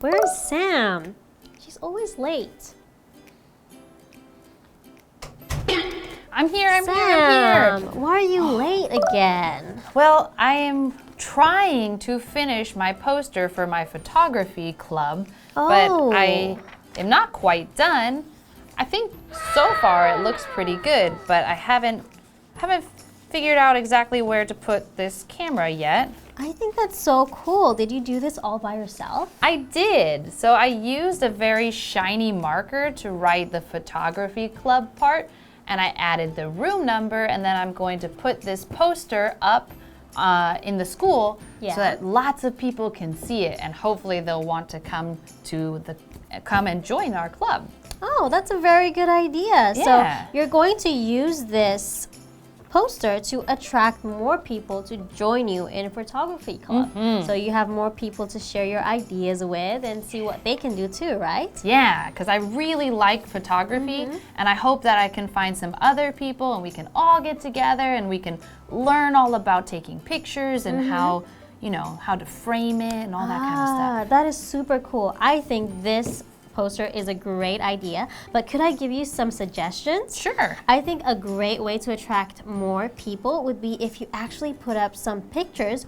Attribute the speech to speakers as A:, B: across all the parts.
A: Where's Sam? She's always late.
B: I'm here,
A: Sam, why are you late again?
B: Well, I am trying to finish my poster for my photography club, but I am not quite done. I think so far it looks pretty good, but I haven't figured out exactly where to put this camera yet.
A: I think that's so cool. Did you do this all by yourself?
B: I did. So I used a very shiny marker to write the photography club part, and I added the room number, and then I'm going to put this poster up in the school so that lots of people can see it, and hopefully they'll want to come and join our club.
A: Oh, that's a very good idea.
B: Yeah.
A: So you're going to use this poster to attract more people to join you in a photography club. So you have more people to share your ideas with and see what they can do too, right?
B: Yeah, because I really like photography, and I hope that I can find some other people and we can all get together and we can learn all about taking pictures and how to frame it and all that kind of stuff.
A: That is super cool. I think this poster is a great idea, but could I give you some suggestions?
B: Sure.
A: I think a great way to attract more people would be if you actually put up some pictures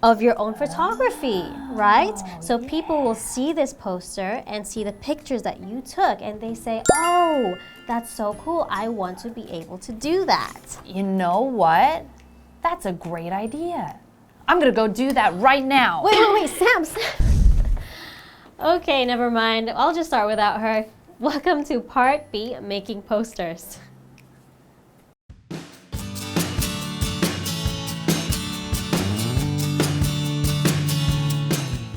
A: of your own photography, right? So people will see this poster and see the pictures that you took and they say, oh, that's so cool. I want to be able to do that.
B: You know what? That's a great idea. I'm gonna go do that right now.
A: Wait, Sam. Okay, never mind. I'll just start without her. Welcome to Part B, making posters.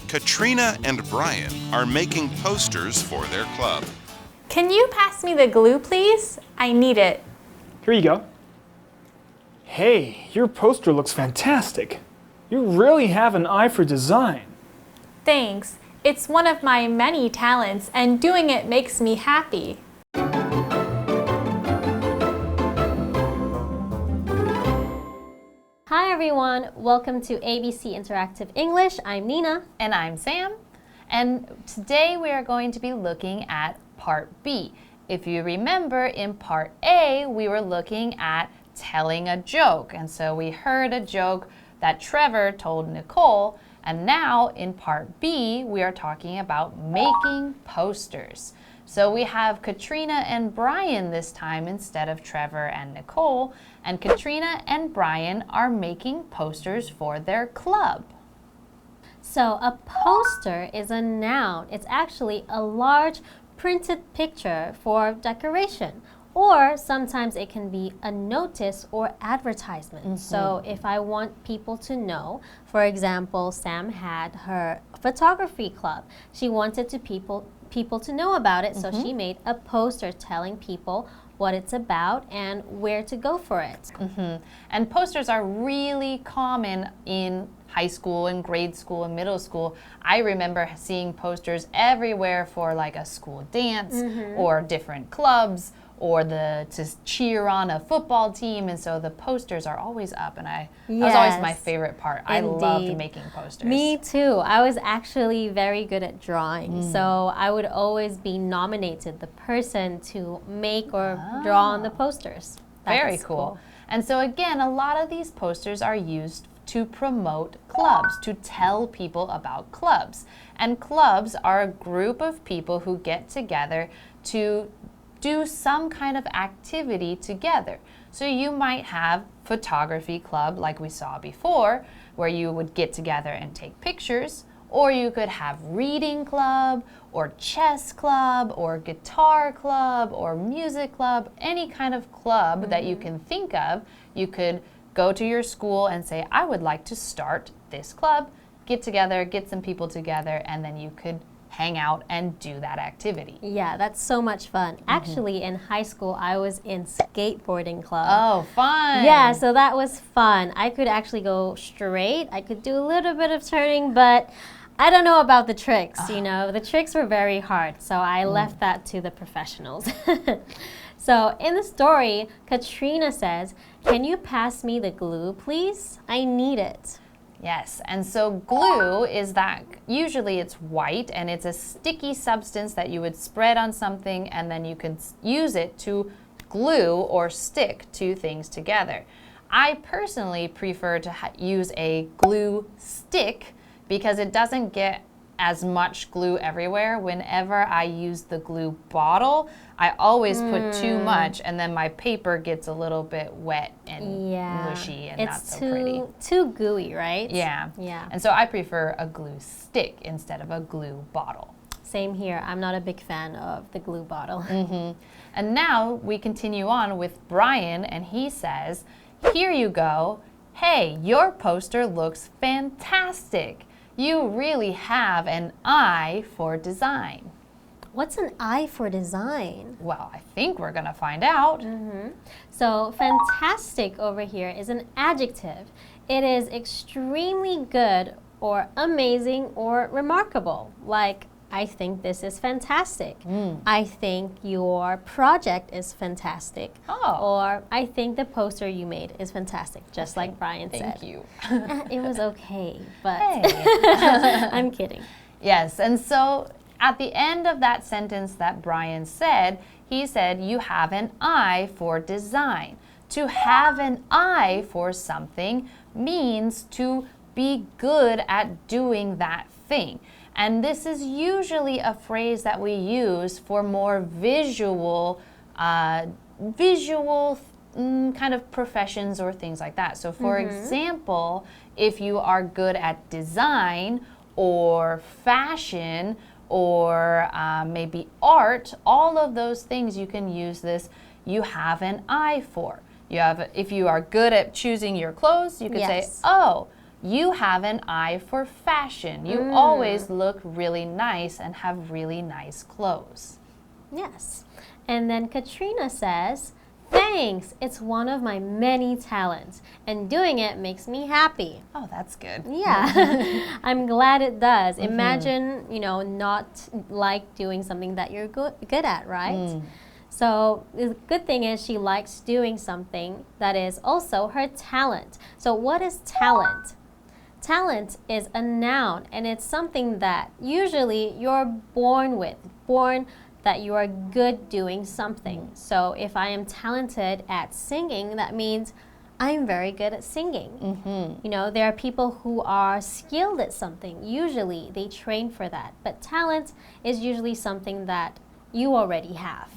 C: Katrina and Brian are making posters for their club.
D: Can you pass me the glue, please? I need it.
E: Here you go. Hey, your poster looks fantastic. You really have an eye for design.
D: Thanks. It's one of my many talents, and doing it makes me happy.
A: Hi everyone, welcome to ABC Interactive English. I'm Nina.
B: And I'm Sam. And today we are going to be looking at Part B. If you remember, in Part A, we were looking at telling a joke. And so we heard a joke that Trevor told Nicole. And now in Part B, we are talking about making posters. So we have Katrina and Brian this time instead of Trevor and Nicole. And Katrina and Brian are making posters for their club.
A: So a poster is a noun. It's actually a large printed picture for decoration. Or sometimes it can be a notice or advertisement. So if I want people to know, for example, Sam had her photography club. She wanted people to know about it, so she made a poster telling people what it's about and where to go for it.
B: And posters are really common in high school and grade school and middle school. I remember seeing posters everywhere for like a school dance or different clubs, or to cheer on a football team, and so the posters are always up, and that was always my favorite part. I loved making posters.
A: Me too. I was actually very good at drawing, so I would always be nominated the person to make or draw on the posters.
B: Very cool. And so again, a lot of these posters are used to promote clubs, to tell people about clubs. And clubs are a group of people who get together to do some kind of activity together. So you might have photography club like we saw before, where you would get together and take pictures, or you could have reading club, or chess club, or guitar club, or music club, any kind of club that you can think of. You could go to your school and say, I would like to start this club, get together, get some people together, and then you could hang out and do that activity.
A: Yeah, that's so much fun. Actually, in high school, I was in skateboarding club.
B: Oh, fun.
A: Yeah, so that was fun. I could actually go straight. I could do a little bit of turning, but I don't know about the tricks, you know. The tricks were very hard, so I left that to the professionals. So in the story, Katrina says, "Can you pass me the glue, please? I need it."
B: Yes, and so glue is that usually it's white and it's a sticky substance that you would spread on something and then you can use it to glue or stick two things together. I personally prefer to use a glue stick because it doesn't get as much glue everywhere. Whenever I use the glue bottle, I always put too much and then my paper gets a little bit wet and mushy and not so pretty.
A: It's too gooey, right?
B: Yeah. And so I prefer a glue stick instead of a glue bottle.
A: Same here. I'm not a big fan of the glue bottle.
B: And now we continue on with Brian, and he says, "Here you go. Hey, your poster looks fantastic. You really have an eye for design."
A: What's an eye for design?
B: Well, I think we're going to find out.
A: So, fantastic over here is an adjective. It is extremely good or amazing or remarkable. Like, I think this is fantastic. I think your project is fantastic. Or I think the poster you made is fantastic, just like Brian said.
B: Thank you.
A: It was okay, but I'm kidding.
B: Yes, and so at the end of that sentence that Brian said, he said, you have an eye for design. To have an eye for something means to be good at doing that thing. And this is usually a phrase that we use for more visual kind of professions or things like that. So for example, if you are good at design or fashion or maybe art, all of those things you can use this, you have an eye for. If you are good at choosing your clothes, you could say, oh, you have an eye for fashion. You always look really nice and have really nice clothes.
A: Yes. And then Katrina says, thanks, it's one of my many talents, and doing it makes me happy.
B: Oh, that's good.
A: Yeah, I'm glad it does. Imagine, not like doing something that you're good at, right? So the good thing is she likes doing something that is also her talent. So what is talent? Talent is a noun, and it's something that usually you're born with, that you are good doing something. So if I am talented at singing, that means I'm very good at singing. There are people who are skilled at something. Usually they train for that. But talent is usually something that you already have.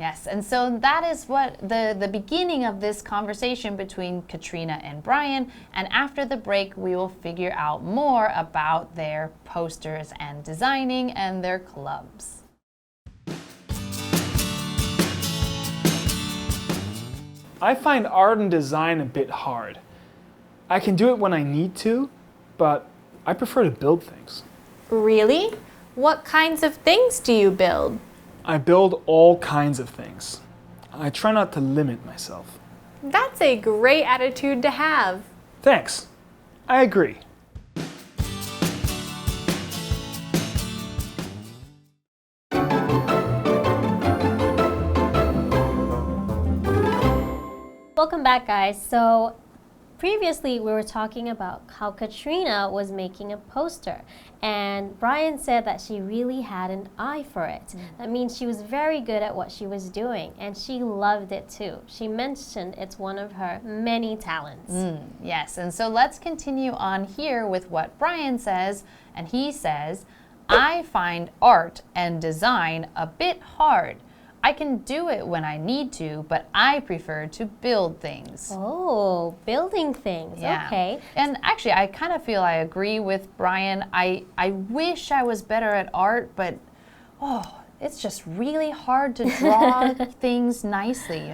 B: Yes, and so that is what the beginning of this conversation between Katrina and Brian. And after the break, we will figure out more about their posters and designing and their clubs.
E: I find art and design a bit hard. I can do it when I need to, but I prefer to build things.
D: Really? What kinds of things do you build?
E: I build all kinds of things. I try not to limit myself.
D: That's a great attitude to have.
E: Thanks. I agree.
A: Welcome back, guys. So previously we were talking about how Katrina was making a poster, and Brian said that she really had an eye for it. That means she was very good at what she was doing, and she loved it too. She mentioned it's one of her many talents.
B: Yes, and so let's continue on here with what Brian says, and he says, I find art and design a bit hard. I can do it when I need to, but I prefer to build things.
A: Oh, building things.
B: Yeah.
A: Okay.
B: And actually, I kind of feel I agree with Brian. I wish I was better at art, but it's just really hard to draw things nicely,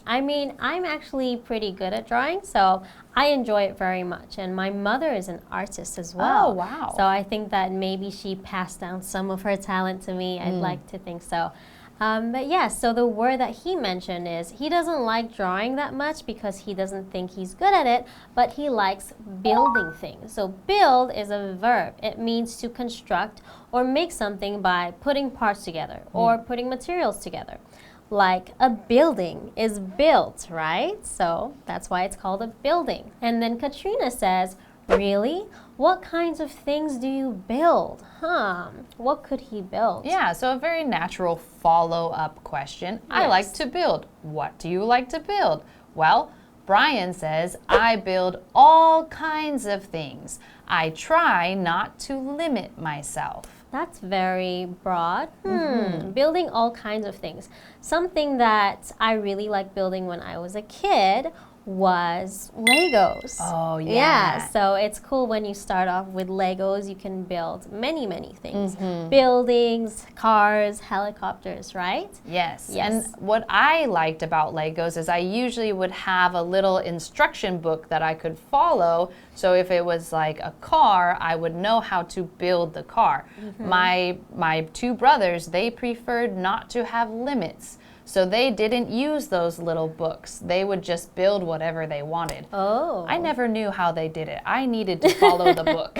A: I mean, I'm actually pretty good at drawing, so I enjoy it very much. And my mother is an artist as well.
B: Oh, wow.
A: So I think that maybe she passed down some of her talent to me. I'd like to think so. But yeah, so the word that he mentioned is he doesn't like drawing that much because he doesn't think he's good at it, but he likes building things. So build is a verb. It means to construct or make something by putting parts together or putting materials together. like a building is built, right? So that's why it's called a building. And then Katrina says, really? What kinds of things do you build? What could he build?
B: Yeah, so a very natural follow-up question. Yes. I like to build. What do you like to build? Well, Brian says, I build all kinds of things. I try not to limit myself.
A: That's very broad. Building all kinds of things. Something that I really liked building when I was a kid was Legos.
B: Oh, yeah.
A: Yeah, so it's cool when you start off with Legos, you can build many, many things. Buildings, cars, helicopters, right?
B: Yes.
A: Yes.
B: And what I liked about Legos is I usually would have a little instruction book that I could follow. So if it was like a car, I would know how to build the car. My two brothers, they preferred not to have limits. So they didn't use those little books. They would just build whatever they wanted.
A: Oh.
B: I never knew how they did it. I needed to follow the book.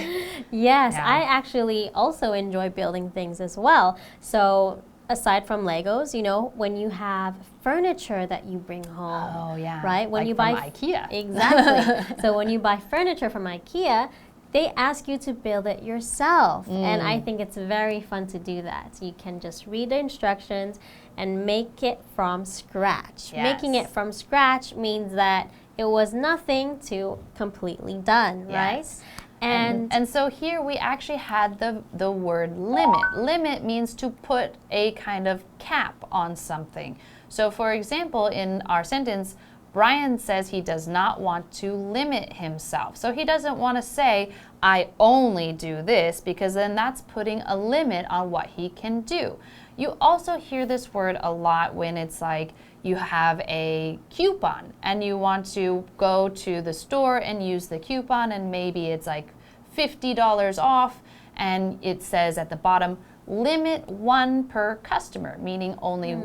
A: Yes,
B: Yeah.
A: I actually also enjoy building things as well. So aside from Legos, you know, when you have furniture that you bring home.
B: Oh, yeah.
A: Right? When
B: like
A: you
B: from
A: buy
B: IKEA.
A: Exactly. So when you buy furniture from IKEA, they ask you to build it yourself. And I think it's very fun to do that. You can just read the instructions and make it from scratch.
B: Yes.
A: Making it from scratch means that it was nothing to completely done, right?
B: Yes.
A: And
B: so here we actually had the word limit. Limit means to put a kind of cap on something. So for example, in our sentence, Brian says he does not want to limit himself. So he doesn't want to say, I only do this, because then that's putting a limit on what he can do. You also hear this word a lot when it's like you have a coupon and you want to go to the store and use the coupon, and maybe it's like $50 off, and it says at the bottom, limit 1 per customer, meaning only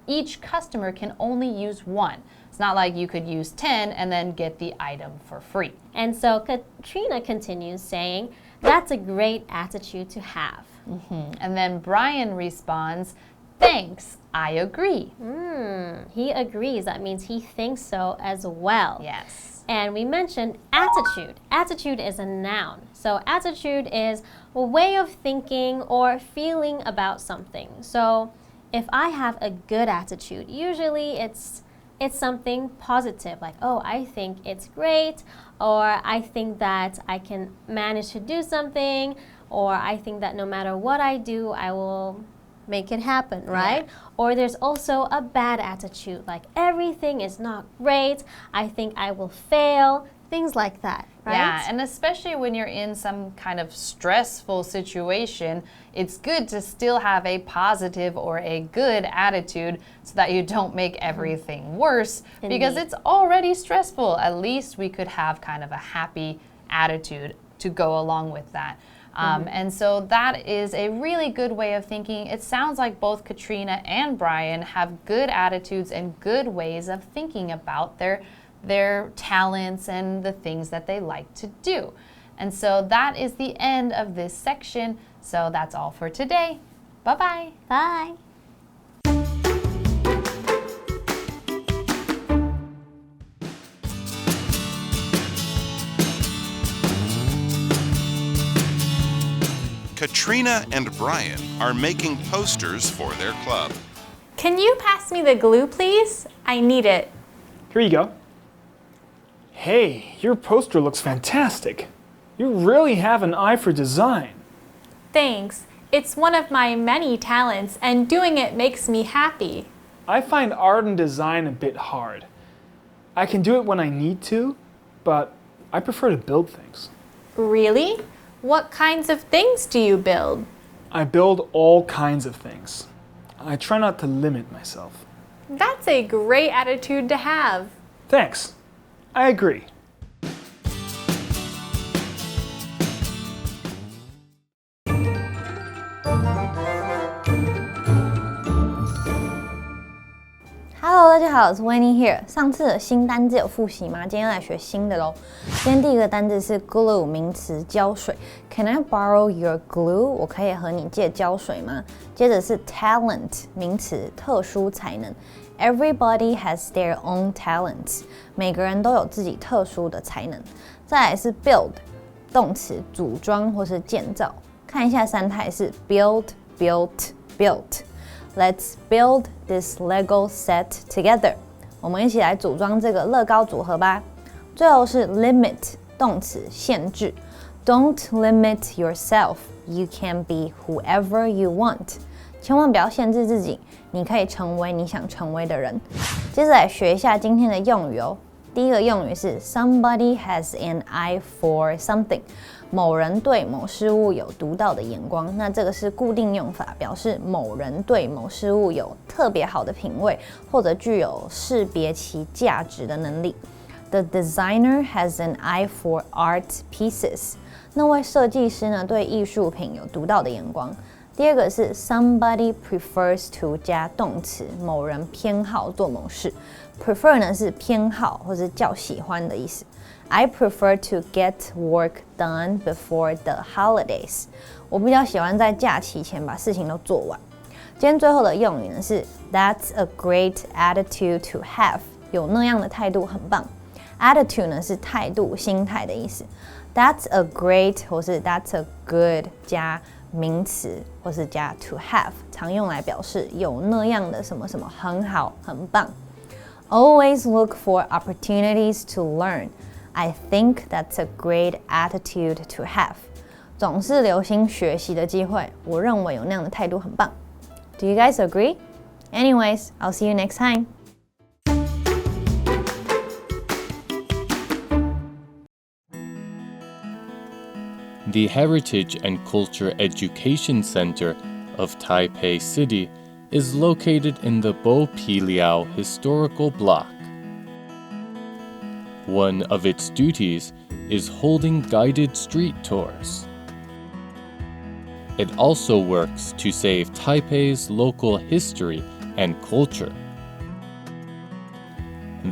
B: each customer can only use 1. It's not like you could use 10 and then get the item for free.
A: And so Katrina continues saying, that's a great attitude to have.
B: And then Brian responds, thanks, I agree.
A: He agrees. That means he thinks so as well.
B: Yes.
A: And we mentioned attitude. Attitude is a noun. So attitude is a way of thinking or feeling about something. So if I have a good attitude, usually it's something positive, like, oh, I think it's great, or I think that I can manage to do something, or I think that no matter what I do, I will make it happen, right?
B: Yeah.
A: Or there's also a bad attitude, like everything is not great, I think I will fail, things like that, right?
B: Yeah, and especially when you're in some kind of stressful situation, it's good to still have a positive or a good attitude so that you don't make everything worse. Because
A: Indeed.
B: it's already stressful. At least we could have kind of a happy attitude to go along with that. And so that is a really good way of thinking. It sounds like both Katrina and Brian have good attitudes and good ways of thinking about their talents and the things that they like to do. And so that is the end of this section. So that's all for today. Bye-bye.
A: Bye.
C: Katrina and Brian are making posters for their club.
D: Can you pass me the glue, please? I need it.
E: Here you go. Hey, your poster looks fantastic. You really have an eye for design.
D: Thanks. It's one of my many talents, and doing it makes me happy.
E: I find art and design a bit hard. I can do it when I need to, but I prefer to build things.
D: Really? What kinds of things do you build?
E: I build all kinds of things. I try not to limit myself.
D: That's a great attitude to have.
E: Thanks. I agree.
F: Hello， 大家好，我是 Winnie here。上次的新单字有复习吗？今天来学新的咯。今天第一个单字是 glue， 名词胶水。Can I borrow your glue？ 我可以和你借胶水吗？接着是 talent， 名词特殊才能。Everybody has their own talents， 每个人都有自己特殊的才能。再来是 build， 动词组装或是建造。看一下三态是 build, built, built。Let's build this Lego set together. 我们一起来组装这个乐高组合吧。最后是 limit， 动词限制。Don't limit yourself. You can be whoever you want. 千万不要限制自己，你可以成为你想成为的人。接着来学一下今天的用语哦。第一个用语是 somebody has an eye for something， 某人对某事物有独到的眼光。那这个是固定用法，表示某人对某事物有特别好的品味，或者具有识别其价值的能力。The designer has an eye for art pieces。那位设计师呢，对艺术品有独到的眼光。第二个是 somebody prefers to 加动词，某人偏好做某事。Prefer 呢是偏好或是较喜欢的意思。I prefer to get work done before the holidays。我比较喜欢在假期前把事情都做完。今天最后的用语呢是 That's a great attitude to have。有那样的态度很棒。Attitude 呢是态度、心态的意思。That's a great 或是 That's a good 加名词或是加 to have， 常用来表示有那样的什么什么很好、很棒。Always look for opportunities to learn. I think that's a great attitude to have. 总是留心学习的机会，我认为有那样的态度很棒。Do you guys agree? Anyways, I'll see you next time.
G: The Heritage and Culture Education Center of Taipei City is located in the Bo-Piliao Historical Block. One of its duties is holding guided street tours. It also works to save Taipei's local history and culture.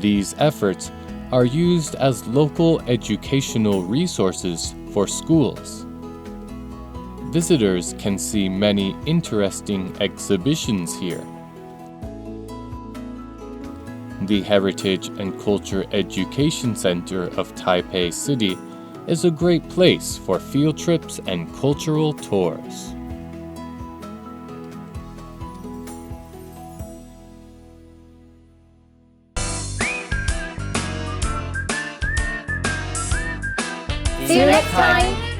G: These efforts are used as local educational resources for schools. Visitors can see many interesting exhibitions here. The Heritage and Culture Education Center of Taipei City is a great place for field trips and cultural tours.
F: See you next time!